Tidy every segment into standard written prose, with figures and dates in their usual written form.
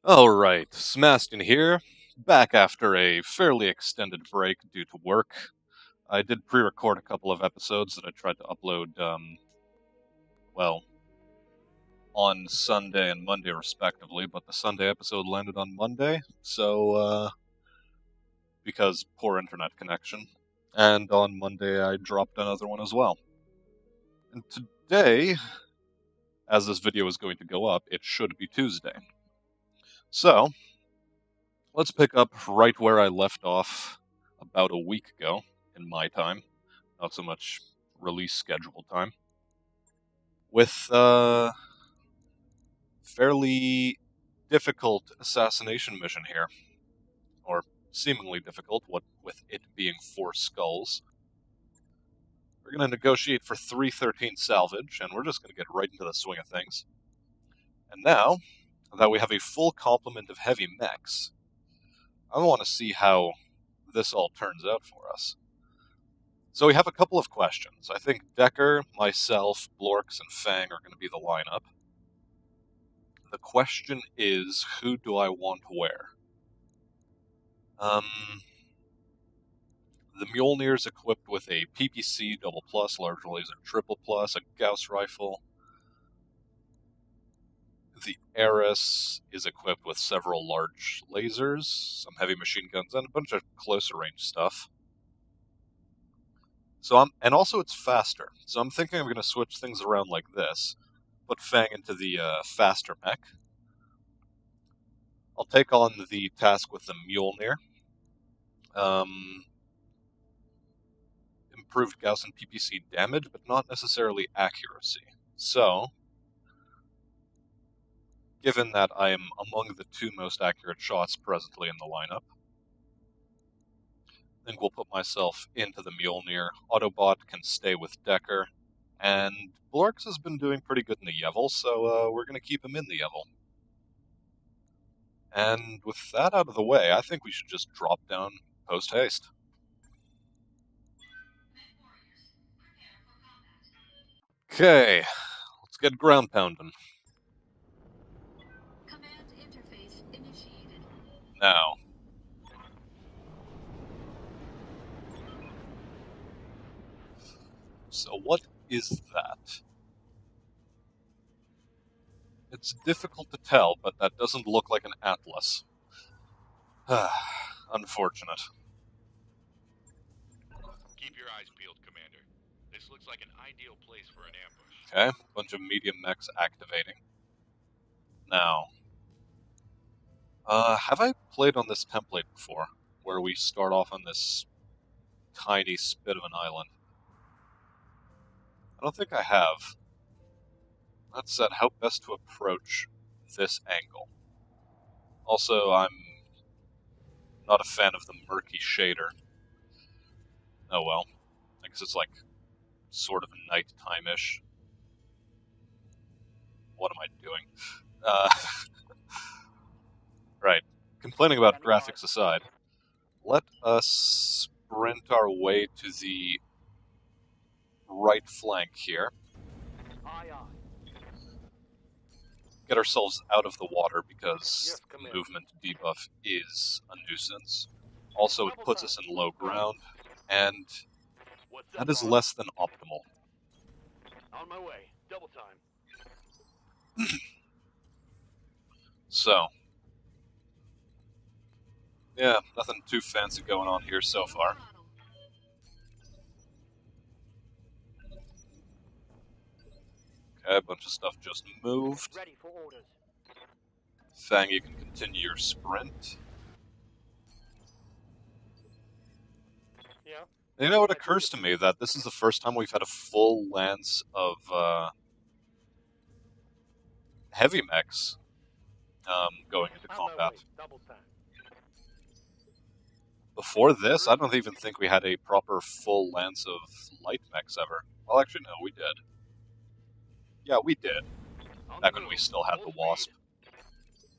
Alright, Smastian here, back after a fairly extended break due to work. I did pre-record a couple of episodes that I tried to upload, well, on Sunday and Monday respectively, but the Sunday episode landed on Monday, so, because poor internet connection. And on Monday I dropped another one as well. And today, as this video is going to go up, it should be Tuesday. So, let's pick up right where I left off about a week ago, in my time, not so much release schedule time, with a fairly difficult assassination mission here, or seemingly difficult, what with it being 4 skulls. We're going to negotiate for 313 salvage, and we're just going to get right into the swing of things. And now that we have a full complement of heavy mechs, I want to see how this all turns out for us. So we have a couple of questions. I think Decker, myself, Blorks, and Fang are going to be the lineup. The question is, who do I want where? The Mjolnir's equipped with a PPC double plus, large laser triple plus, a Gauss rifle. The Eris is equipped with several large lasers, some heavy machine guns, and a bunch of closer range stuff. And also it's faster. So I'm thinking I'm going to switch things around like this. Put Fang into the faster mech. I'll take on the task with the Mjolnir. Improved Gauss and PPC damage, but not necessarily accuracy. So, given that I am among the 2 most accurate shots presently in the lineup, I think we'll put myself into the Mjolnir. Autobot can stay with Decker, and Blorks has been doing pretty good in the Yevil, so we're going to keep him in the Yevil. And with that out of the way, I think we should just drop down post-haste. Okay, let's get ground pounding. Command interface initiated. Now. So what is that? It's difficult to tell, but that doesn't look like an atlas. Unfortunate. Keep your eyes peeled, Commander. This looks like an ideal place for an ambush. Okay, bunch of medium mechs activating. Now, have I played on this template before, where we start off on this tiny spit of an island? I don't think I have. That said, how best to approach this angle? Also, I'm not a fan of the murky shader. Oh well, I guess it's like sort of nighttime-ish. What am I doing? Right. Complaining about graphics aside, let us sprint our way to the right flank here. Get ourselves out of the water because the movement debuff is a nuisance. Also, it puts us in low ground, and that is less than optimal. On my way. Double time. So, yeah, nothing too fancy going on here so far. Okay, a bunch of stuff just moved. Ready for orders. Fang, you can continue your sprint. Yeah. You know, it occurs to me that this is the first time we've had a full lance of heavy mechs going into combat. Double time. Before this, I don't even think we had a proper full lance of light mechs ever. Well, actually, no, we did. Yeah, we did. Back when we still had the Wasp.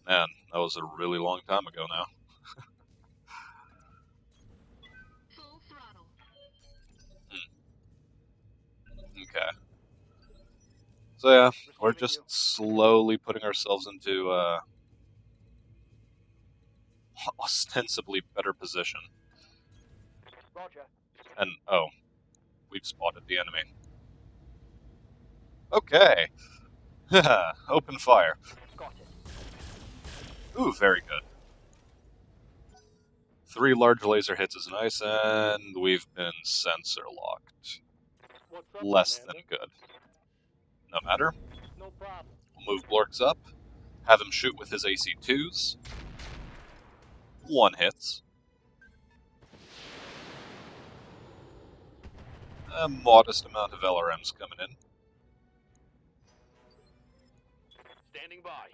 Man, that was a really long time ago now. Full throttle. Okay. So yeah, we're just slowly putting ourselves into ostensibly better position. Roger. And, oh, we've spotted the enemy. Okay. Open fire. Got it. Ooh, very good. 3 large laser hits is nice, and we've been sensor locked. What's up, Less Commander? than good. No matter. No problem. We'll move Blorks up, have him shoot with his AC-2s. 1 hits. A modest amount of LRMs coming in. Standing by.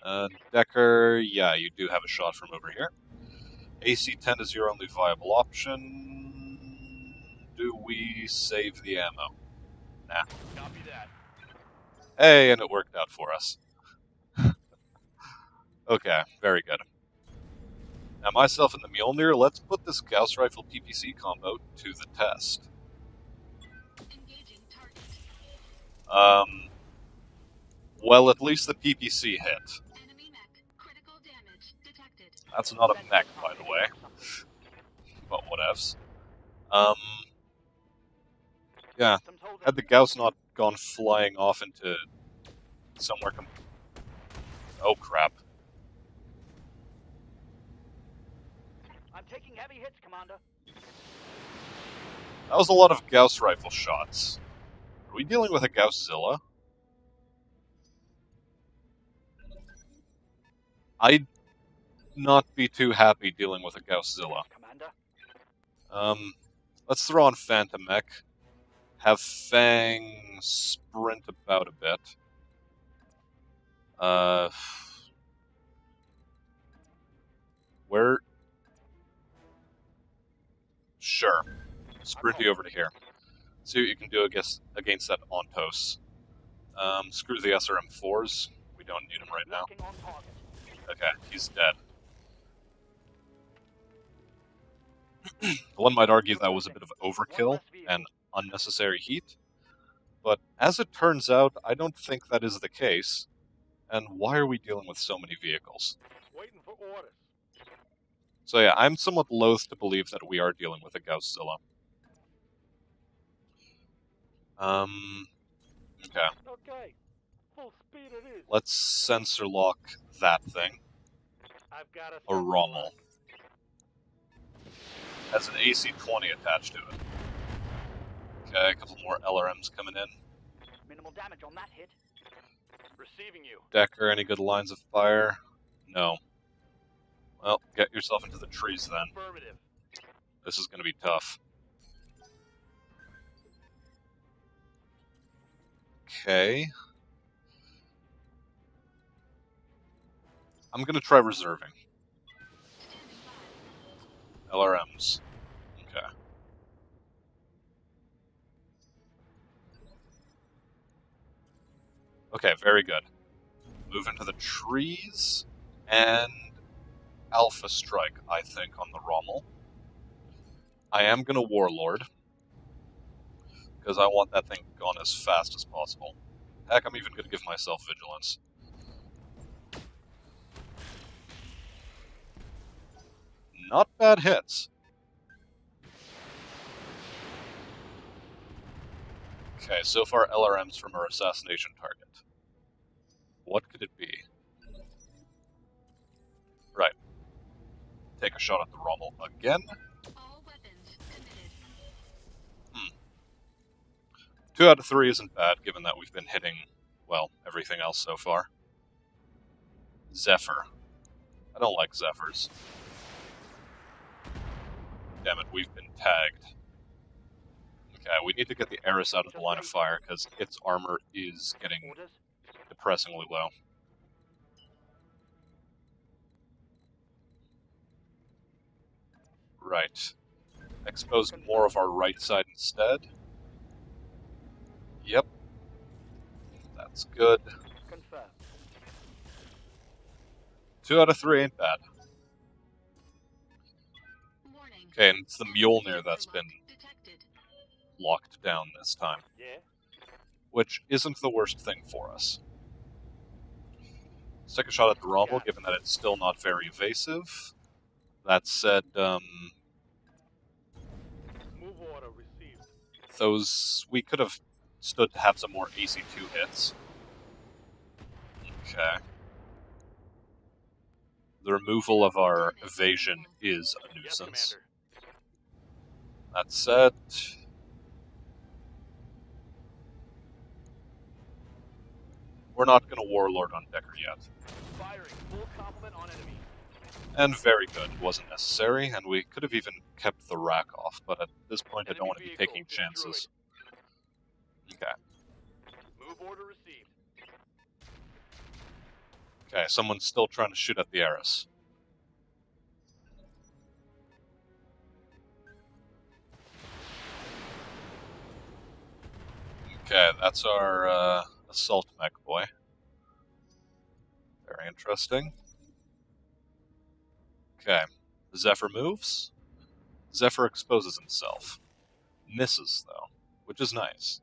Decker, yeah, you do have a shot from over here. AC-10 is your only viable option. Do we save the ammo? Nah. Copy that. Hey, and it worked out for us. Okay, very good. Now myself and the Mjolnir, let's put this Gauss Rifle PPC combo to the test. Engaging target. Well, at least the PPC hit. Enemy mech. Critical damage detected. That's not a mech, by the way. But whatevs. Yeah, had the Gauss not gone flying off into somewhere oh crap. I'm taking heavy hits, Commander. That was a lot of Gauss rifle shots. Are we dealing with a Gausszilla? I'd not be too happy dealing with a Gausszilla. Commander. Let's throw on Phantom Mech. Have Fang sprint about a bit. Where? Sure. Sprinty over to here. See what you can do against that Ontos. Screw the SRM-4s. We don't need him right now. Locking on target. Okay, he's dead. One might argue that was a bit of overkill and unnecessary heat, but as it turns out, I don't think that is the case. And why are we dealing with so many vehicles? Waiting for orders. So yeah, I'm somewhat loath to believe that we are dealing with a Gausszilla. Okay. Okay. Full speed it is. Let's sensor lock that thing. I've got A Rommel. Has an AC-20 attached to it. Okay, a couple more LRMs coming in. Minimal damage on that hit. Receiving you. Decker, any good lines of fire? No. Well, get yourself into the trees then. Affirmative. This is going to be tough. Okay. I'm going to try reserving. LRMs. Okay. Okay, very good. Move into the trees, and Alpha Strike, I think, on the Rommel. I am going to Warlord, because I want that thing gone as fast as possible. Heck, I'm even going to give myself Vigilance. Not bad hits. Okay, so far LRMs from our assassination target. What could it be? Right. Take a shot at the Rommel again. All weapons committed. 2 out of 3 isn't bad, given that we've been hitting, well, everything else so far. Zephyr. I don't like Zephyrs. Damn it, we've been tagged. Okay, we need to get the Eris out of the line of fire, because its armor is getting Orders. depressingly low. Right. Expose more of our right side instead. Yep. That's good. Confirm. 2 out of 3 ain't bad. Warning. Okay, and it's the Mjolnir that's been Detected. locked down this time, Yeah. which isn't the worst thing for us. Let's take a shot at the Rommel, given that it's still not very evasive. That said, Move order received. we could have stood to have some more AC2 hits. Okay. The removal of our evasion is a Yes, nuisance. Commander. That said, we're not going to Warlord on Decker yet. Firing. Full complement on enemy. And very good, wasn't necessary, and we could have even kept the rack off, but at this point I don't want to be taking chances. Okay. Move order received. Okay, someone's still trying to shoot at the Eris. Okay, that's our assault mech boy. Very interesting. Okay, Zephyr moves. Zephyr exposes himself. Misses, though, which is nice.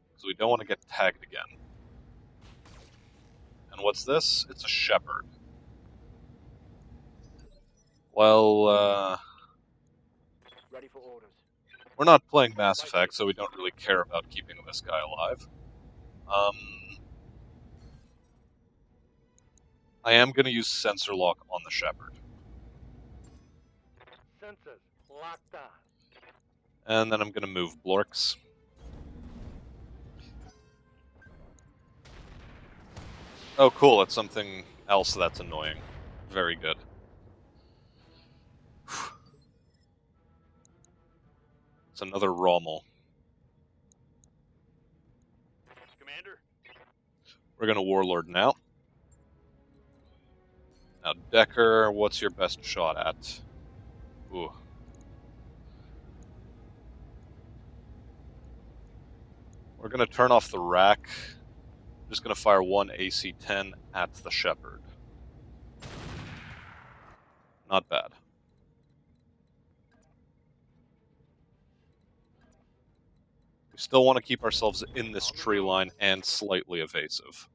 Because we don't want to get tagged again. And what's this? It's a Shepherd. Well, Ready for orders. we're not playing Mass Effect, so we don't really care about keeping this guy alive. I am going to use Sensor Lock on the Shepherd. Sensors locked on. And then I'm going to move Blorks. Oh, cool, it's something else that's annoying. Very good. It's another Rommel. Commander. We're going to Warlord now. Now, Decker, what's your best shot at? Ooh. We're going to turn off the rack. I'm just going to fire one AC-10 at the Shepherd. Not bad. We still want to keep ourselves in this tree line and slightly evasive.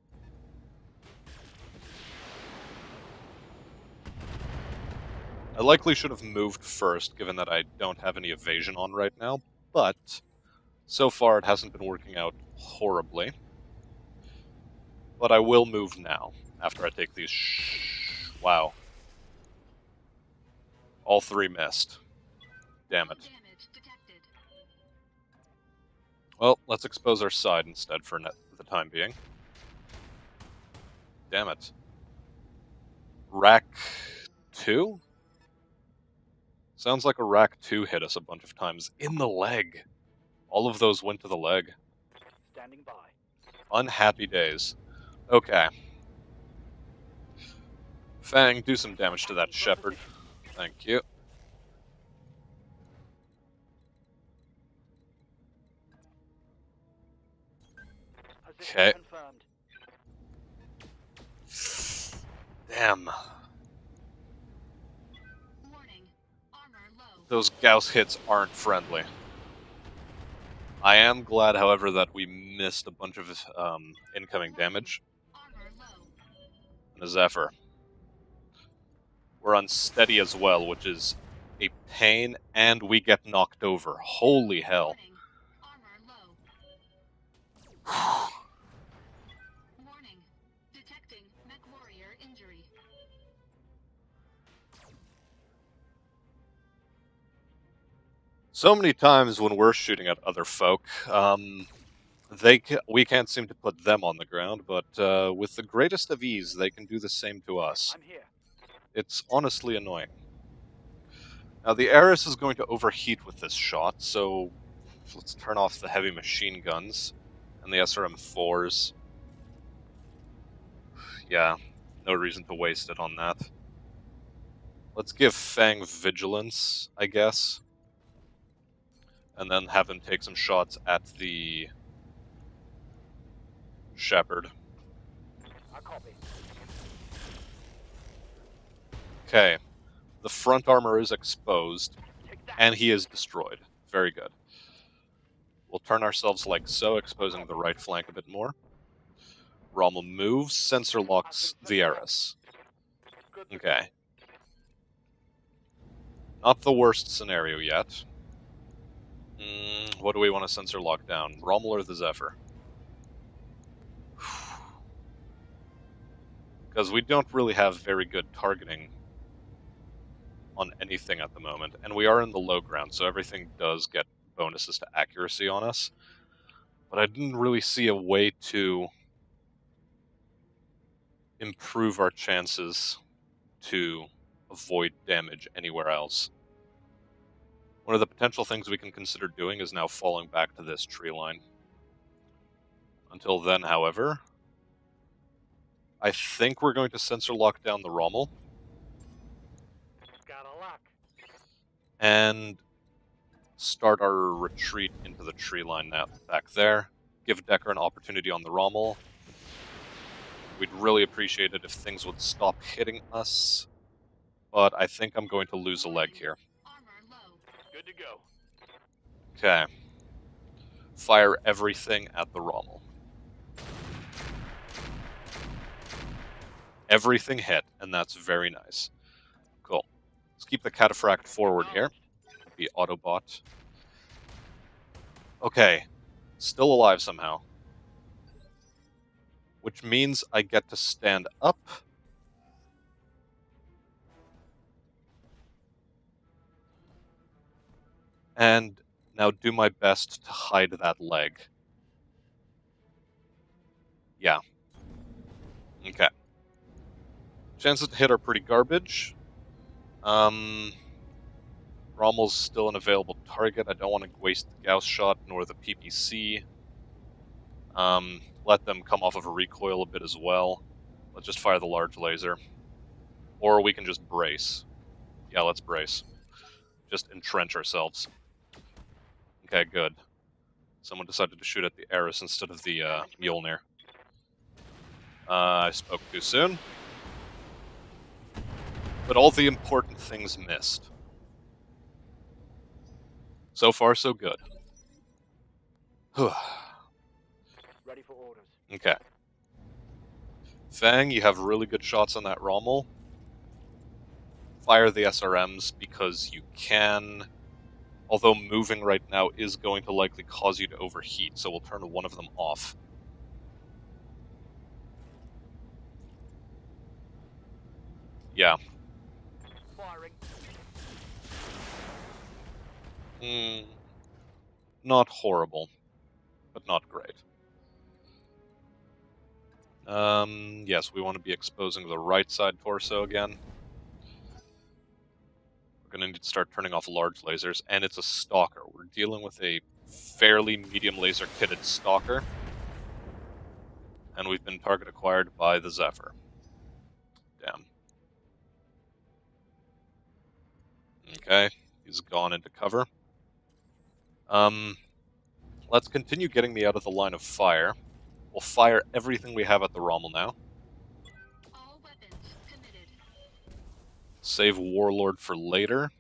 I likely should have moved first, given that I don't have any evasion on right now, but so far it hasn't been working out horribly. But I will move now, after I take these wow. All three missed. Damn it. Well, let's expose our side instead for the time being. Damn it. Rack 2? Sounds like a Rack 2 hit us a bunch of times in the leg. All of those went to the leg. Standing by. Unhappy days. Okay. Fang, do some damage to that Shepherd. Thank you. Okay. Confirmed. Damn. Warning. Armor low. Those Gauss hits aren't friendly. I am glad, however, that we missed a bunch of incoming damage. Armor low. And a Zephyr. We're unsteady as well, which is a pain, and we get knocked over. Holy hell. Warning. Armor low. Warning. Detecting mech warrior injury. So many times when we're shooting at other folk, we can't seem to put them on the ground, but with the greatest of ease, they can do the same to us. I'm here. It's honestly annoying. Now, the Eris is going to overheat with this shot, so let's turn off the heavy machine guns and the SRM-4s. Yeah, no reason to waste it on that. Let's give Fang vigilance, I guess. And then have him take some shots at the Shepherd. I copy. Okay. The front armor is exposed, Take that. and he is destroyed. Very good. We'll turn ourselves like so, exposing the right flank a bit more. Rommel moves, sensor locks the Eris. Good. Okay. Not the worst scenario yet. What do we want to sensor lock down? Rommel or the Zephyr? Because we don't really have very good targeting on anything at the moment, and we are in the low ground, so everything does get bonuses to accuracy on us. But I didn't really see a way to improve our chances to avoid damage anywhere else. One of the potential things we can consider doing is now falling back to this tree line. Until then, however, I think we're going to sensor lock down the Rommel Got a lock. and start our retreat into the tree line now back there. Give Decker an opportunity on the Rommel. We'd really appreciate it if things would stop hitting us, but I think I'm going to lose a leg here. Armor low. Good to go. Okay. Fire everything at the Rommel. Everything hit, and that's very nice. Cool. Let's keep the cataphract forward here. The Autobot. Okay. Still alive somehow. Which means I get to stand up. And now do my best to hide that leg. Yeah. Okay. Chances to hit are pretty garbage. Rommel's still an available target. I don't want to waste the Gauss shot nor the PPC. Let them come off of a recoil a bit as well. Let's just fire the large laser. Or we can just brace. Yeah, let's brace. Just entrench ourselves. Okay, good. Someone decided to shoot at the Eris instead of the Mjolnir. I spoke too soon. But all the important things missed. So far, so good. Ready for orders. Okay. Fang, you have really good shots on that Rommel. Fire the SRMs because you can. Although moving right now is going to likely cause you to overheat, so we'll turn one of them off. Yeah. Firing. Not horrible, but not great. Yes, we want to be exposing the right side torso again. We're going to need to start turning off large lasers, and it's a stalker. We're dealing with a fairly medium laser kitted stalker, and we've been target acquired by the Zephyr. Damn. Okay, he's gone into cover. Let's continue getting me out of the line of fire. We'll fire everything we have at the Rommel now. All weapons committed. Save Warlord for later.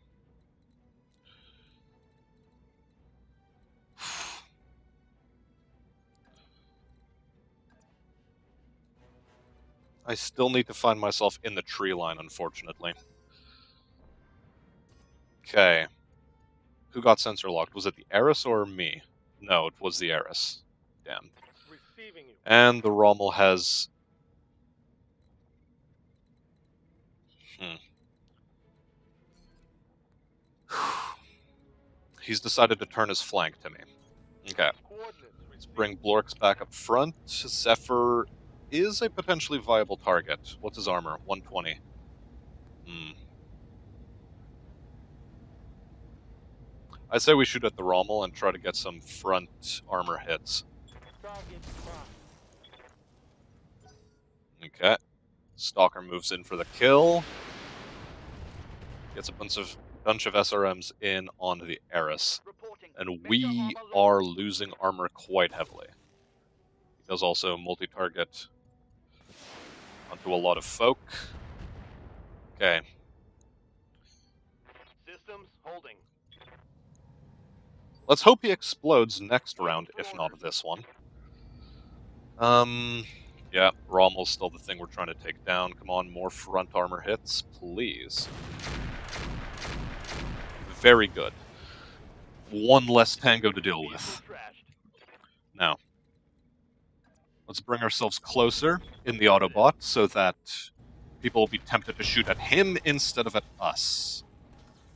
I still need to find myself in the tree line, unfortunately. Okay. Who got sensor locked? Was it the Eris or me? No, it was the Eris. Damn. Receiving you. And the Rommel has... He's decided to turn his flank to me. Okay. Coordinates. Let's bring Blorx back up front. Zephyr is a potentially viable target. What's his armor? 120. I say we shoot at the Rommel and try to get some front armor hits. Target marked. Okay. Stalker moves in for the kill. Gets a bunch of SRMs in onto the Eris. Reporting. And Major we armor are lost. losing armor quite heavily. He does also multi-target onto a lot of folk. Okay. Systems holding. Let's hope he explodes next round, if not this one. Yeah, Rommel's still the thing we're trying to take down. Come on, more front armor hits, please. Very good. One less tango to deal with. Vehicle trashed. Now, let's bring ourselves closer in the Autobot so that people will be tempted to shoot at him instead of at us.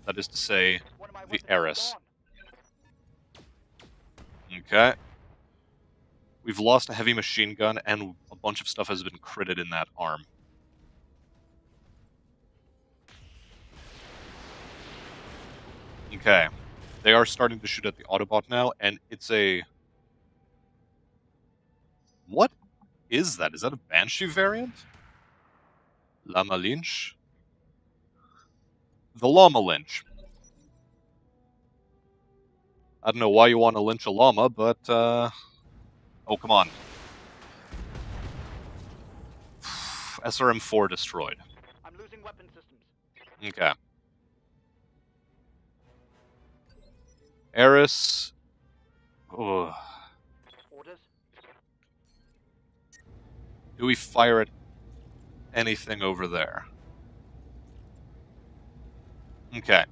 That is to say, One of my the weapons is Eris. gone. Okay. We've lost a heavy machine gun, and a bunch of stuff has been critted in that arm. Okay. They are starting to shoot at the Autobot now, and it's a... What is that? Is that a Banshee variant? Llama Lynch? The Llama Lynch. I don't know why you want to lynch a llama, but, oh, come on. SRM-4 destroyed. I'm losing weapon systems. Okay. Eris. Ugh. Orders? Do we fire at anything over there? Okay.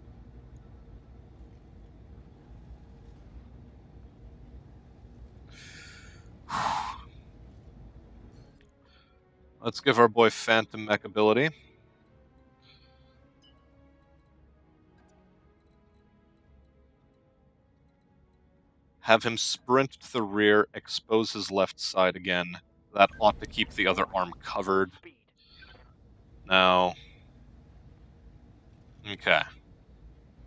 Let's give our boy Phantom Mech ability. Have him sprint to the rear, expose his left side again. That ought to keep the other arm covered. Speed. Now... Okay.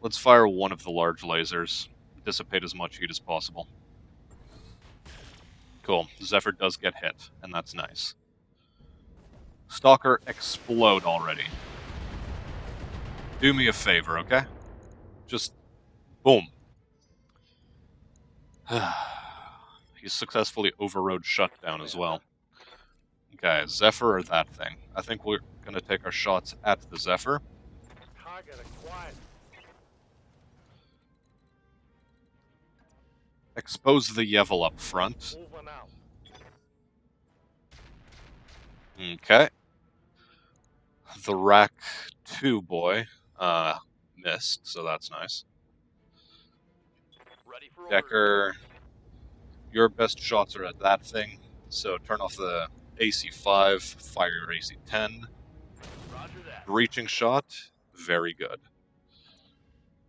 Let's fire one of the large lasers. Dissipate as much heat as possible. Cool. Zephyr does get hit, and that's nice. Stalker, explode already. Do me a favor, okay? Just... boom. He successfully overrode shutdown as well. Okay, Zephyr or that thing? I think we're gonna take our shots at the Zephyr. Target acquired. Expose the Yevil up front. Moving out. Okay. The Rack 2 boy, missed, so that's nice. Ready for orders. Decker, your best shots are at that thing, so turn off the AC-5, fire your AC-10. Roger that. Breaching shot, very good.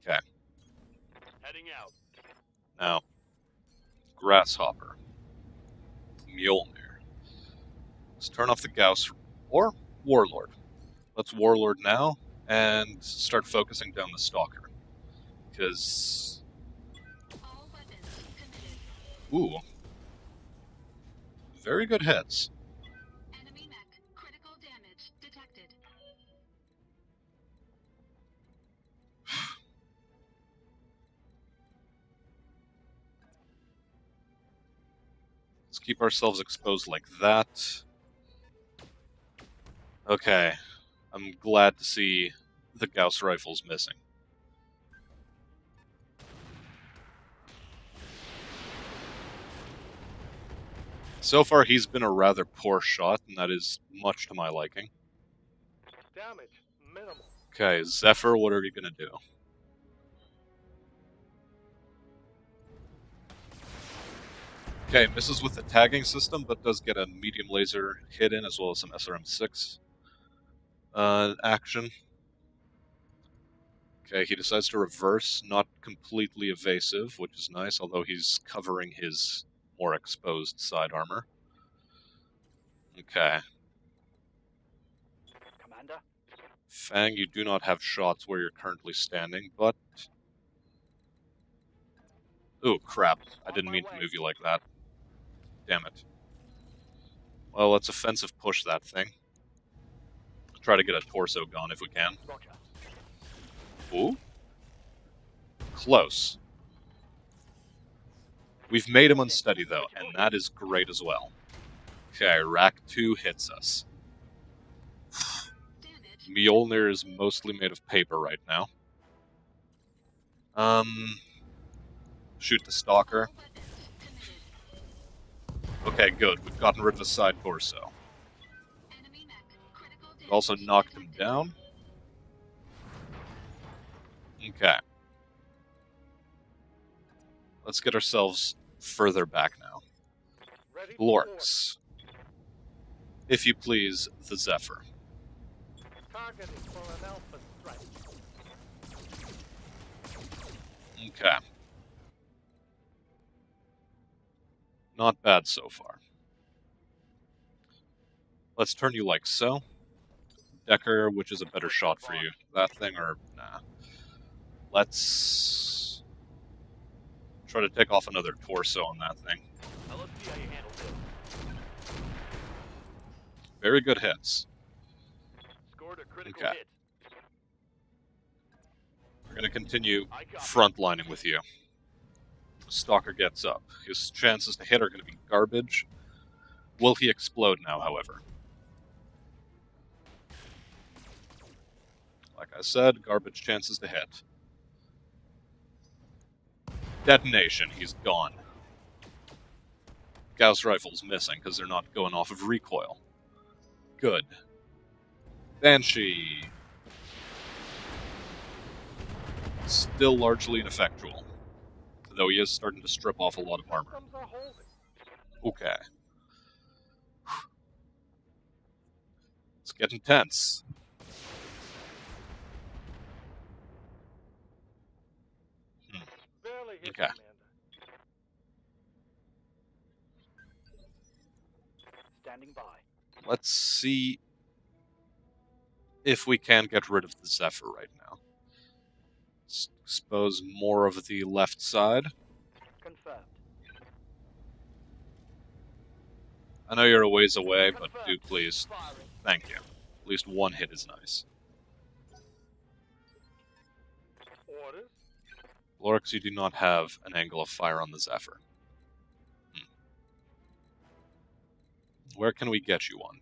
Okay, Heading out. now, Grasshopper, Mjolnir. Let's turn off the Gauss, or Warlord. Let's Warlord now, and start focusing down the Stalker. Because, All weapons committed. ooh, very good hits. Enemy mech. Critical damage detected. Let's keep ourselves exposed like that. Okay, I'm glad to see the Gauss rifles missing. So far, he's been a rather poor shot, and that is much to my liking. Damage minimal. Okay, Zephyr, what are you gonna do? Okay, misses with the tagging system, but does get a medium laser hit in, as well as some SRM-6 action. Okay, he decides to reverse, not completely evasive, which is nice, although he's covering his more exposed side armor. Okay. Commander? Fang, you do not have shots where you're currently standing, but... Ooh, crap. I didn't mean to move you like that. Damn it. Well, let's offensive push that thing. Try to get a torso gun if we can. Roger. Ooh. Close. We've made him unsteady, though, and that is great as well. Okay, Rack 2 hits us. Damage. Mjolnir is mostly made of paper right now. Shoot the Stalker. All weapons committed. Okay, good. We've gotten rid of the side torso. Enemy mech. Critical damage Also knocked him detected. down. Okay. Let's get ourselves further back now. Ready for Glorx. If you please, the Zephyr. targeting for an alpha strike. Okay. Not bad so far. Let's turn you like so. Decker, which is a better shot for you? That thing or nah? Let's try to take off another torso on that thing. Now let's see how you handle this. Very good hits. Scored a critical Okay. hit. We're going to continue I copy. frontlining with you. Stalker gets up. His chances to hit are going to be garbage. Will he explode now, however? Like I said, garbage chances to hit. Detonation, he's gone. Gauss rifle's missing because they're not going off of recoil. Good. Banshee. Still largely ineffectual. Though he is starting to strip off a lot of armor. Systems are holding. Okay. It's getting tense. Barely hit, Okay. Commander. Standing by. Let's see if we can get rid of the Zephyr right now. Let's expose more of the left side. Confirmed. I know you're a ways away, but do Confirmed. please. Firing. Thank you. At least one hit is nice. Orders. Glorx, you do not have an angle of fire on the Zephyr. Where can we get you one?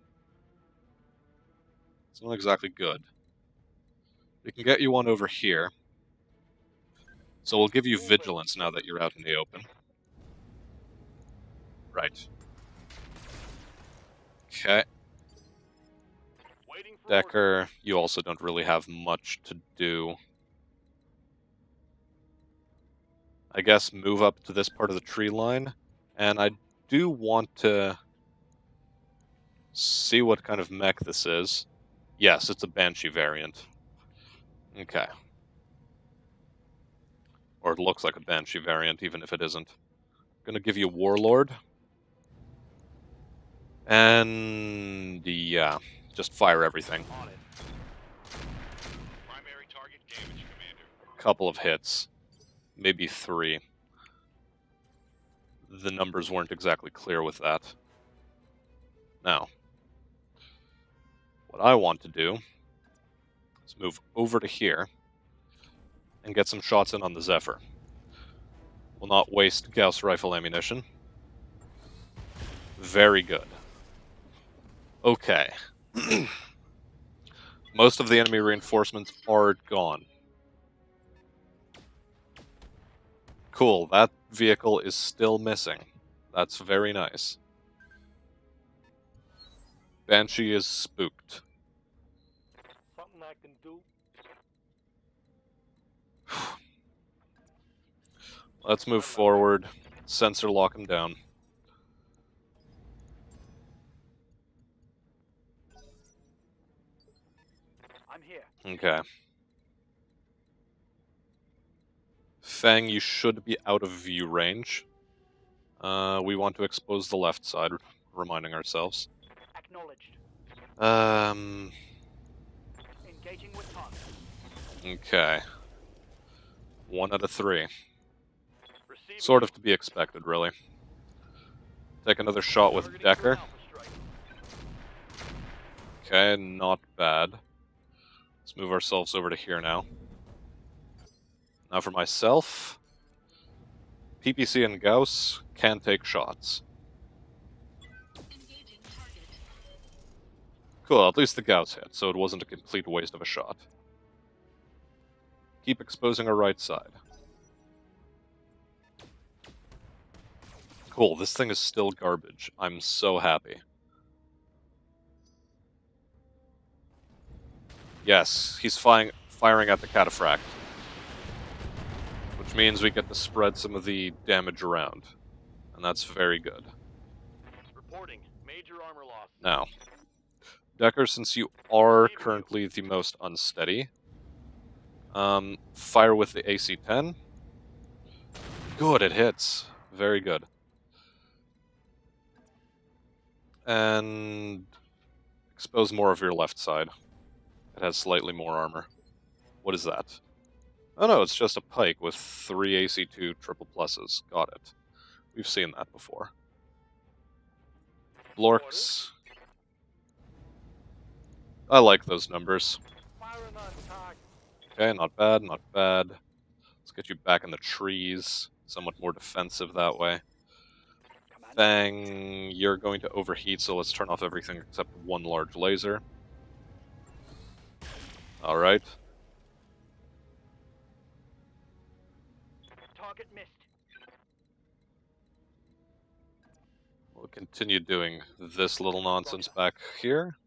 It's not exactly good. We can get you one over here. So we'll give you vigilance now that you're out in the open. Right. Okay. Waiting for Decker, you also don't really have much to do. I guess move up to this part of the tree line. And I do want to see what kind of mech this is. Yes, it's a Banshee variant. Okay. Or it looks like a Banshee variant, even if it isn't. Gonna give you Warlord. And yeah, just fire everything. On it. Primary target damage, Commander. Couple of hits. Maybe 3. The numbers weren't exactly clear with that. Now, what I want to do is move over to here and get some shots in on the Zephyr. Will not waste Gauss rifle ammunition. Very good. Okay. Most of the enemy reinforcements are gone. Cool, that vehicle is still missing. That's very nice. Banshee is spooked. something I can do. Let's move forward. Sensor lock him down. I'm here. Okay. Fang, you should be out of view range. We want to expose the left side, reminding ourselves. Acknowledged. Engaging with target. Okay. 1 out of 3. Receiving. Sort of to be expected, really. Take another shot with Targeting for Decker. an alpha strike. Okay, not bad. Let's move ourselves over to here now. Now for myself. PPC and Gauss can take shots. Engaging target. Cool, at least the Gauss hit, so it wasn't a complete waste of a shot. Keep exposing our right side. Cool, this thing is still garbage. I'm so happy. Yes, he's firing at the cataphract. Which which means we get to spread some of the damage around, and that's very good. Reporting major armor loss. Now, Decker, since you are currently the most unsteady, fire with the AC-10. Good, it hits. Very good. And expose more of your left side. It has slightly more armor. What is that? Oh no, it's just a pike with 3 AC-2 triple pluses. Got it. We've seen that before. Blorks. I like those numbers. Firing on target. Okay, not bad, not bad. Let's get you back in the trees. Somewhat more defensive that way. Fang, you're going to overheat, so let's turn off everything except one large laser. Alright. Target missed. We'll continue doing this little nonsense back here.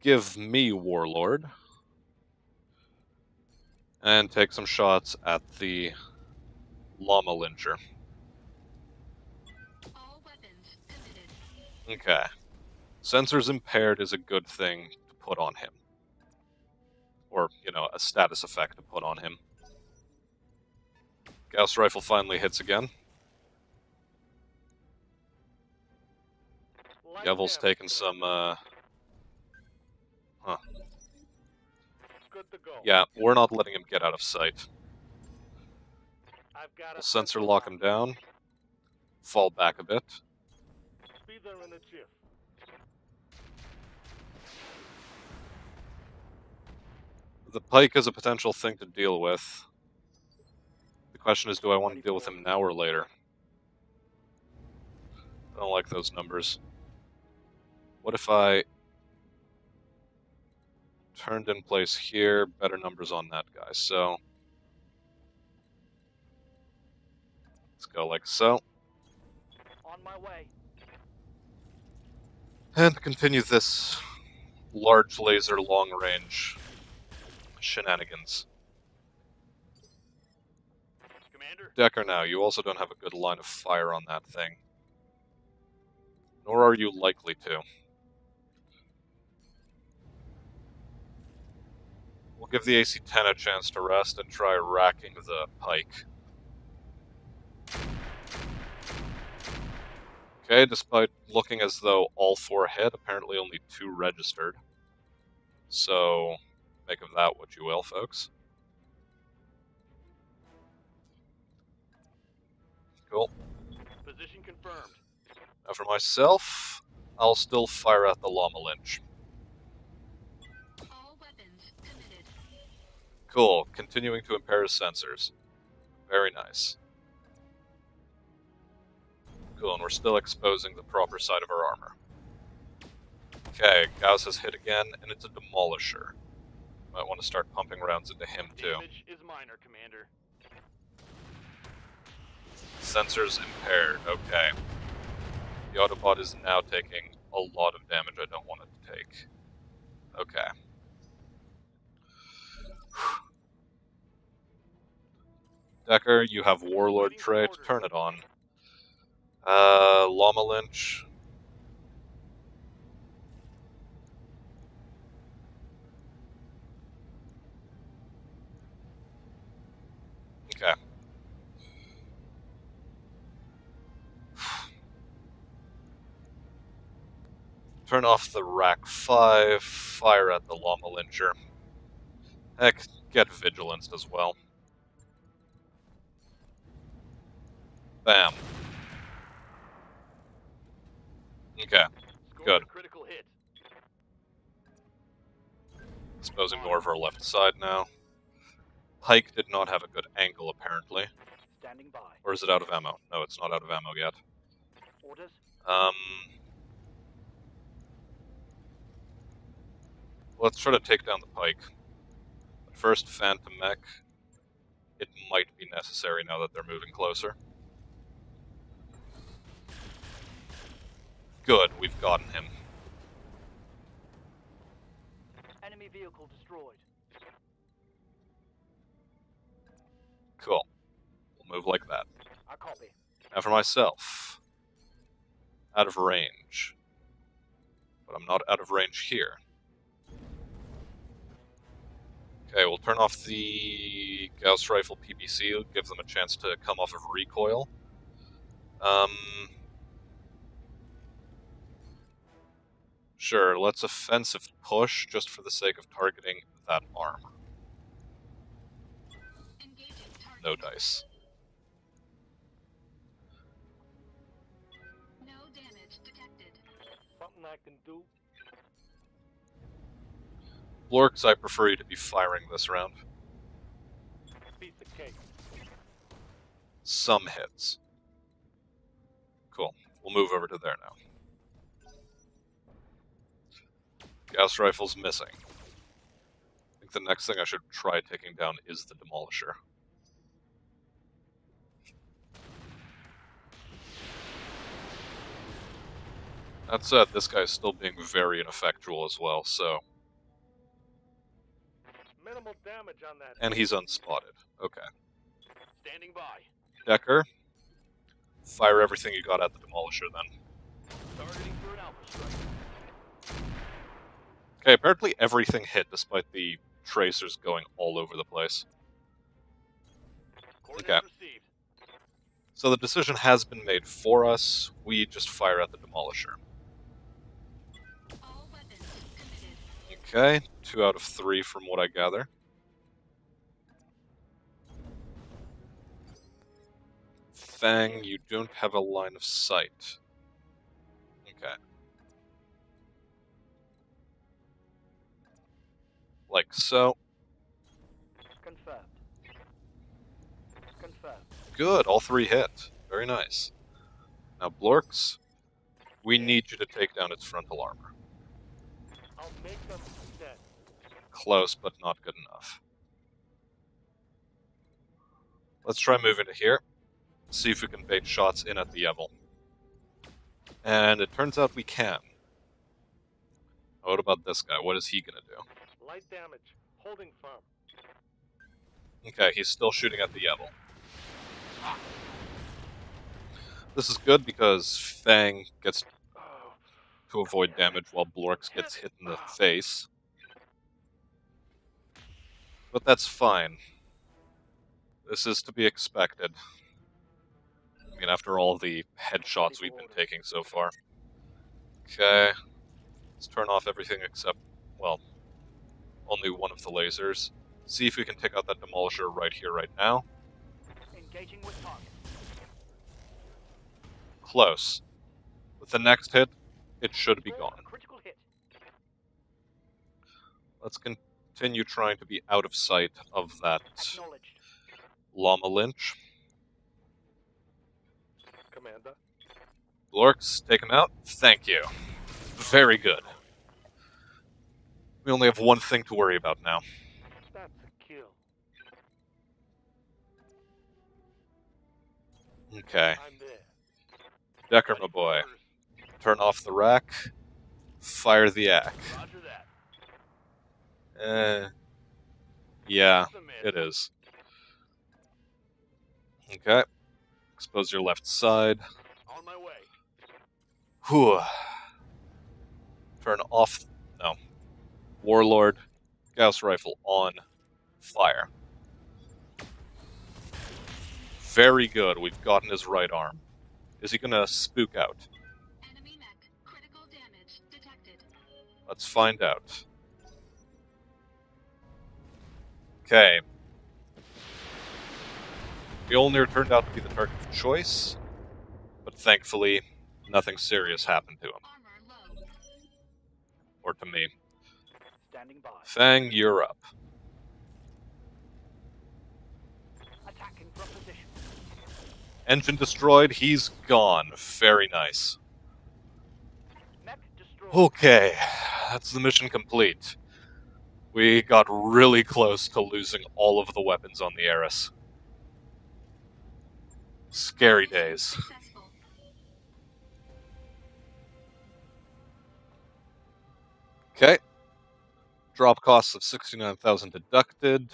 Give me Warlord. And take some shots at the Llama Lyncher. All weapons committed. Okay. Sensors impaired is a good thing to put on him. Or, you know, a status effect to put on him. Gauss Rifle finally hits again. Light Devil's damage, taking some, Commander. Good to go. Yeah, we're not letting him get out of sight. I've got We'll a sensor lock him down. Fall back a bit. Be there in a jiff. The pike is a potential thing to deal with. The question is, do I want to deal with him now or later? I don't like those numbers. What if I turned in place here? Better numbers on that guy. So let's go like so. On my way. And continue this large laser long range shenanigans. Commander, Decker, now, you also don't have a good line of fire on that thing. Nor are you likely to. We'll give the AC-10 a chance to rest and try racking the pike. Okay, despite looking as though all 4 hit, apparently only 2 registered. So, make of that what you will, folks. Cool. position confirmed. Now for myself, I'll still fire at the Llama Lynch. All weapons committed. Cool, continuing to impair his sensors. Very nice. Cool, and we're still exposing the proper side of our armor. Okay, Gauss has hit again, and it's a Demolisher. Might want to start pumping rounds into him too. Damage is minor, Commander. Sensors impaired, okay. The Autobot is now taking a lot of damage I don't want it to take. Okay. Decker, you have Warlord trait, turn it on. Llama Lynch. Okay. Turn off the Rack 5, fire at the Llama Lyncher. Heck, get Vigilance as well. Bam. Okay, Score good. a critical hit. Exposing more of our left side now. Pike did not have a good angle, apparently. Standing by. Or is it out of ammo? No, it's not out of ammo yet. Orders. Let's try to take down the Pike. But first, Phantom Mech. It might be necessary now that they're moving closer. Good, we've gotten him. Enemy vehicle destroyed. Cool. We'll move like that. I copy. Now for myself. Out of range. But I'm not out of range here. Okay, we'll turn off the Gauss Rifle PPC, give them a chance to come off of recoil. Sure, let's offensive push just for the sake of targeting that arm. Engaging target. No dice. No damage detected. Something I can do? Blorks, I prefer you to be firing this round. Piece of cake. Some hits. Cool. We'll move over to there now. Gauss Rifle's missing. I think the next thing I should try taking down is the Demolisher. That said, this guy's still being very ineffectual as well, so... Minimal damage on that. And he's unspotted. Okay. Standing by. Decker, fire everything you got at the Demolisher then. Targeting for an alpha strike. Okay, apparently everything hit despite the tracers going all over the place. Coordinates Okay. received. So the decision has been made for us. We just fire at the Demolisher. All weapons committed. Okay, 2 out of 3 from what I gather. Fang, you don't have a line of sight. Okay. Like so. Confirmed. Confirmed. Good, all 3 hit. Very nice. Now, Blorks, we need you to take down its frontal armor. I'll make them dead. Close, but not good enough. Let's try moving to here. See if we can bait shots in at the Yevil. And it turns out we can. What about this guy? What is he gonna do? Light damage. Holding firm. Okay, he's still shooting at the Yevil. This is good because Fang gets Oh, to avoid damage while Blorks gets hit in the face. But that's fine. This is to be expected. I mean, after all the headshots we've been taking so far. Okay. Let's turn off everything except, well, only one of the lasers. See if we can take out that Demolisher right here, right now. Engaging with target. Close. With the next hit, it should be Roll gone. a critical hit. Let's continue trying to be out of sight of that Acknowledged. Llama Lynch. Commander. Blorks, take him out. Thank you. Very good. We only have one thing to worry about now. That's a kill. Okay. I'm there. Decker, my boy. Turn off the rack. Fire the ack. Roger that. Yeah, That's a miss. it is. Okay. Expose your left side. On my way. Whew. Turn off. No. Warlord. Gauss Rifle on. Fire. Very good. We've gotten his right arm. Is he gonna spook out? Enemy mech. Critical damage detected. Let's find out. Okay. Mjolnir turned out to be the target of choice, but thankfully, nothing serious happened to him. Armor low. Or to me. Standing by. Fang, you're up. Attacking from position. Engine destroyed, he's gone. Very nice. Mech destroyed. Okay, that's the mission complete. We got really close to losing all of the weapons on the Eris. Scary days. Successful. Okay. Drop costs of 69,000 deducted.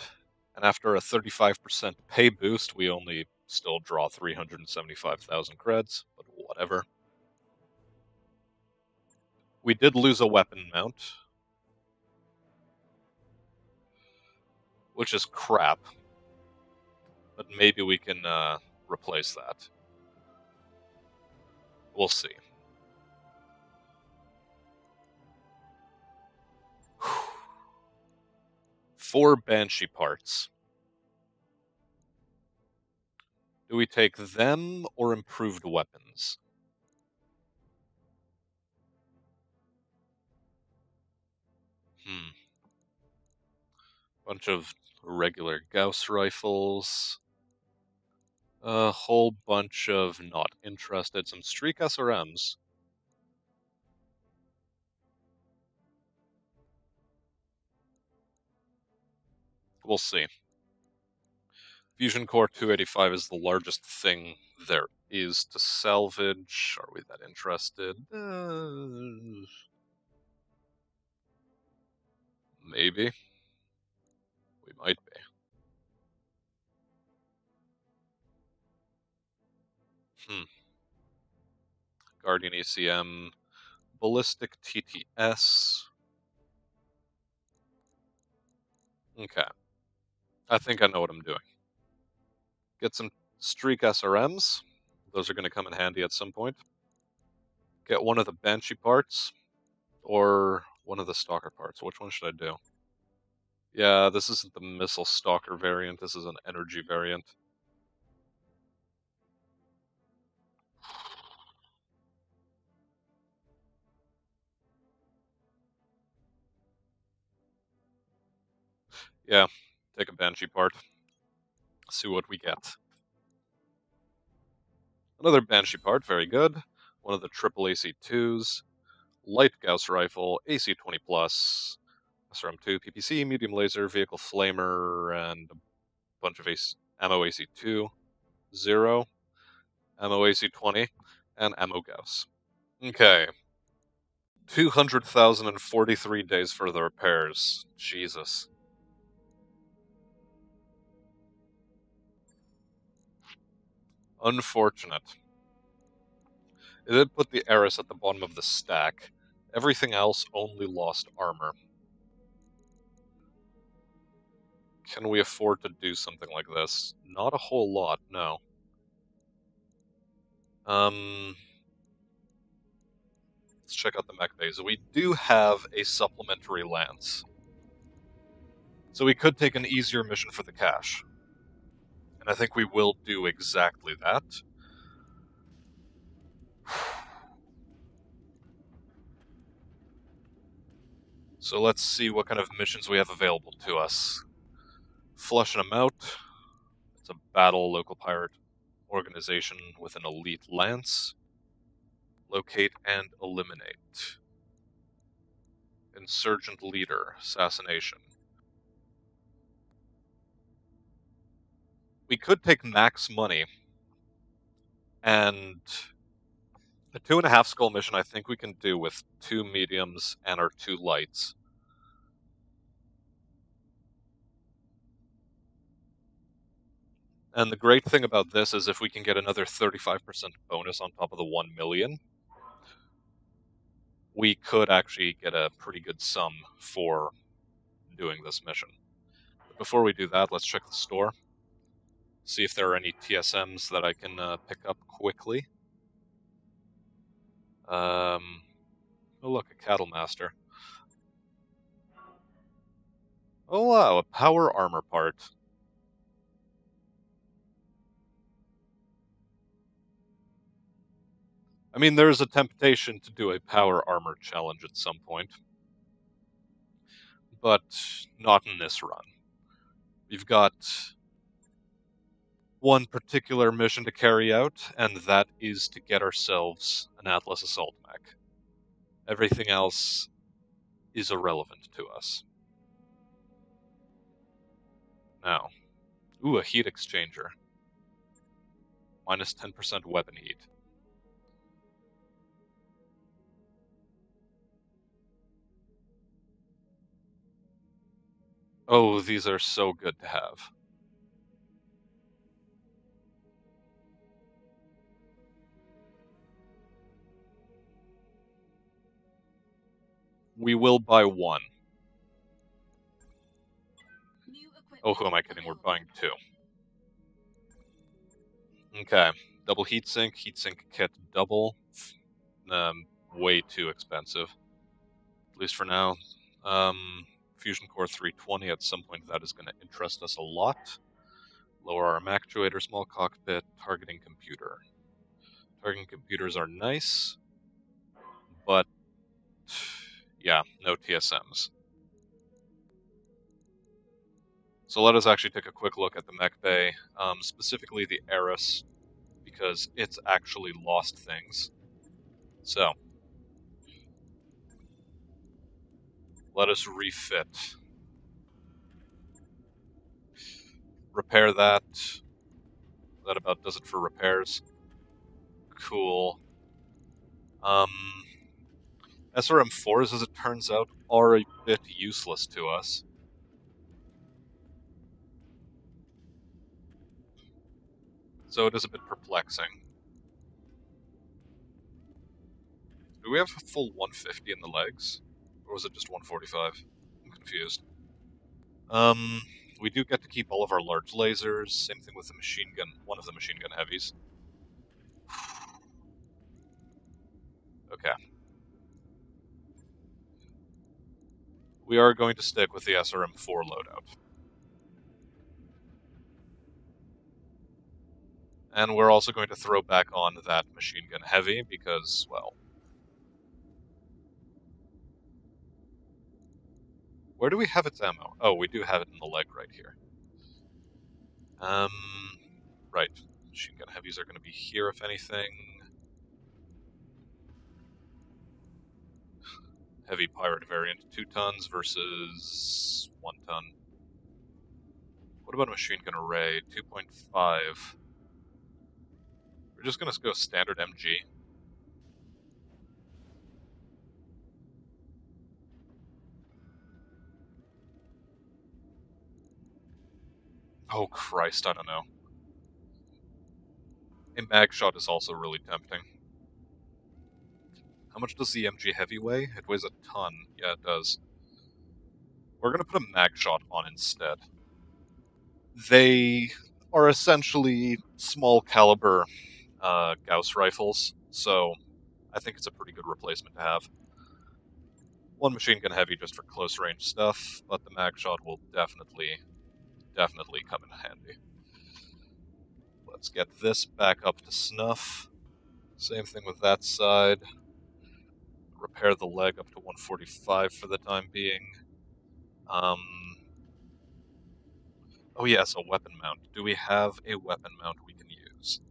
And after a 35% pay boost, we only still draw 375,000 creds, but whatever. We did lose a weapon mount, which is crap, but maybe we can replace that. We'll see. Four Banshee parts. Do we take them or improved weapons? Bunch of regular Gauss rifles. A whole bunch of not interested. Some streak SRMs. We'll see. Fusion Core 285 is the largest thing there is to salvage. Are we that interested? Maybe. We might be. Guardian ECM. Ballistic TTS. Okay. I think I know what I'm doing. Get some streak SRMs. Those are going to come in handy at some point. Get one of the Banshee parts, or one of the Stalker parts. Which one should I do? Yeah, this isn't the Missile Stalker variant, this is an energy variant. Yeah, take a Banshee part. See what we get. Another Banshee part, very good. One of the triple AC2s. Light Gauss Rifle, AC20+, SRM2, PPC, Medium Laser, Vehicle Flamer, and a bunch of ammo AC2, 0, ammo AC20, and ammo Gauss. Okay. 200,043 days for the repairs. Jesus. Unfortunate. It did put the Eris at the bottom of the stack. Everything else only lost armor. Can we afford to do something like this? Not a whole lot, no. Let's check out the mech bays. We do have a supplementary lance. So we could take an easier mission for the cash. And I think we will do exactly that. So let's see what kind of missions we have available to us. Flushing them out. It's a battle local pirate organization with an elite lance. Locate and eliminate. Insurgent leader, assassination. We could take max money, and a 2.5 skull mission I think we can do with 2 mediums and our 2 lights. And the great thing about this is if we can get another 35% bonus on top of the 1 million, we could actually get a pretty good sum for doing this mission. But before we do that, let's check the store. See if there are any TSMs that I can pick up quickly. Oh look, a Cattle Master. Oh wow, a power armor part. I mean, there's a temptation to do a power armor challenge at some point. But not in this run. We've got one particular mission to carry out, and that is to get ourselves an Atlas Assault Mech. Everything else is irrelevant to us. Now, ooh, a heat exchanger. Minus 10% weapon heat. Oh, these are so good to have. We will buy one. Oh, who am I kidding? We're buying two. Okay. Double heatsink kit double. Way too expensive. At least for now. Fusion Core 320, at some point that is going to interest us a lot. Lower arm actuator, small cockpit, targeting computer. Targeting computers are nice, but yeah, no TSMs. So let us actually take a quick look at the mech bay, specifically the Eris, because it's actually lost things. So, let us refit. Repair that. That about does it for repairs. Cool. SRM4s, as it turns out, are a bit useless to us. So it is a bit perplexing. Do we have a full 150 in the legs? Or was it just 145? I'm confused. We do get to keep all of our large lasers. Same thing with the machine gun, one of the machine gun heavies. Okay. We are going to stick with the SRM4 loadout. And we're also going to throw back on that machine gun heavy because, well... Where do we have its ammo? Oh, we do have it in the leg right here. Right. Machine gun heavies are going to be here, if anything. Heavy pirate variant, 2 tons versus 1 ton. What about a machine gun array? 2.5. We're just going to go standard MG. Oh Christ, I don't know. A mag shot is also really tempting. How much does the MG heavy weigh? It weighs a ton. Yeah, it does. We're going to put a mag shot on instead. They are essentially small caliber Gauss rifles, so I think it's a pretty good replacement to have. One machine gun heavy just for close range stuff, but the mag shot will definitely come in handy. Let's get this back up to snuff. Same thing with that side. Repair the leg up to 145 for the time being. Oh yes, a weapon mount. Do we have a weapon mount we can use?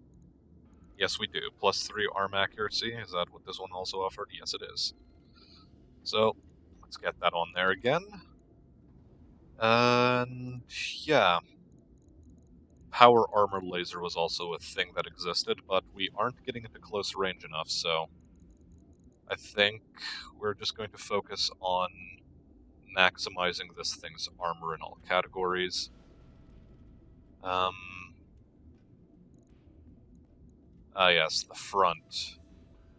Yes, we do. +3 arm accuracy. Is that what this one also offered? Yes, it is. So, let's get that on there again. And yeah. Power armor laser was also a thing that existed, but we aren't getting into close range enough, so I think we're just going to focus on maximizing this thing's armor in all categories. Yes, the front.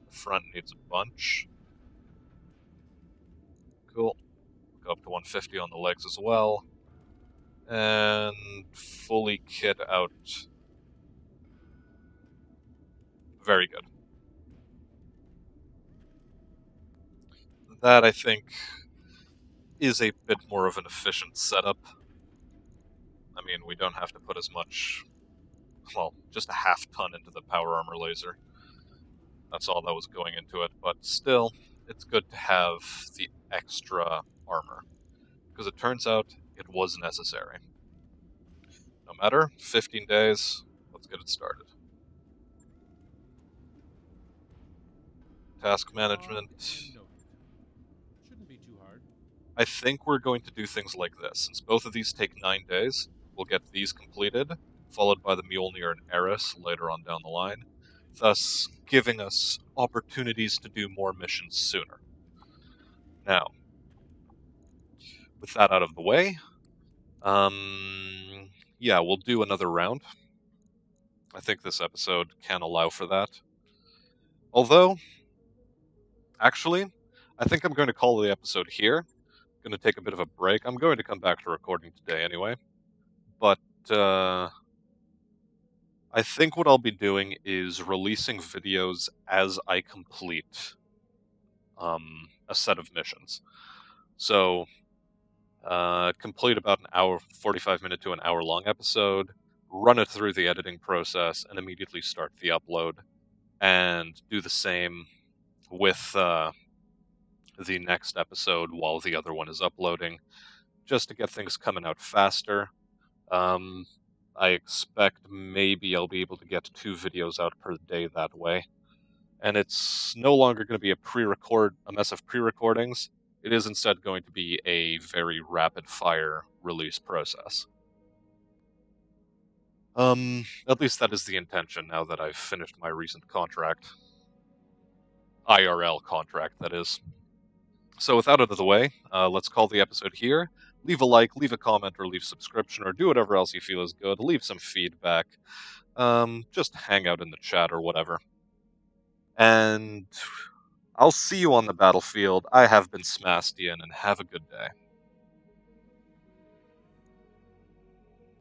The front needs a bunch. Cool. Go up to 150 on the legs as well. And fully kit out. Very good. That, I think, is a bit more of an efficient setup. I mean, we don't have to put as much, well, just a half ton into the power armor laser. That's all that was going into it, but still, it's good to have the extra armor, because it turns out it was necessary. No matter, 15 days, let's get it started. Task management. Shouldn't be too hard. I think we're going to do things like this. Since both of these take 9 days, we'll get these completed, followed by the Mjolnir and Eris later on down the line, thus giving us opportunities to do more missions sooner. Now, with that out of the way, Yeah, we'll do another round. I think this episode can allow for that. Although, actually, I think I'm going to call the episode here. Going to take a bit of a break. I'm going to come back to recording today anyway. But, I think what I'll be doing is releasing videos as I complete a set of missions. So, complete about an hour, 45 minute to an hour long episode, run it through the editing process, and immediately start the upload. And do the same with the next episode while the other one is uploading, just to get things coming out faster. I expect maybe I'll be able to get 2 videos out per day that way. And it's no longer going to be a mess of pre-recordings. It is instead going to be a very rapid-fire release process. At least that is the intention now that I've finished my recent contract. IRL contract, that is. So with that out of the way, let's call the episode here. Leave a like, leave a comment, or leave subscription, or do whatever else you feel is good. Leave some feedback. Just hang out in the chat or whatever. And I'll see you on the battlefield. I have been Smastian, and have a good day.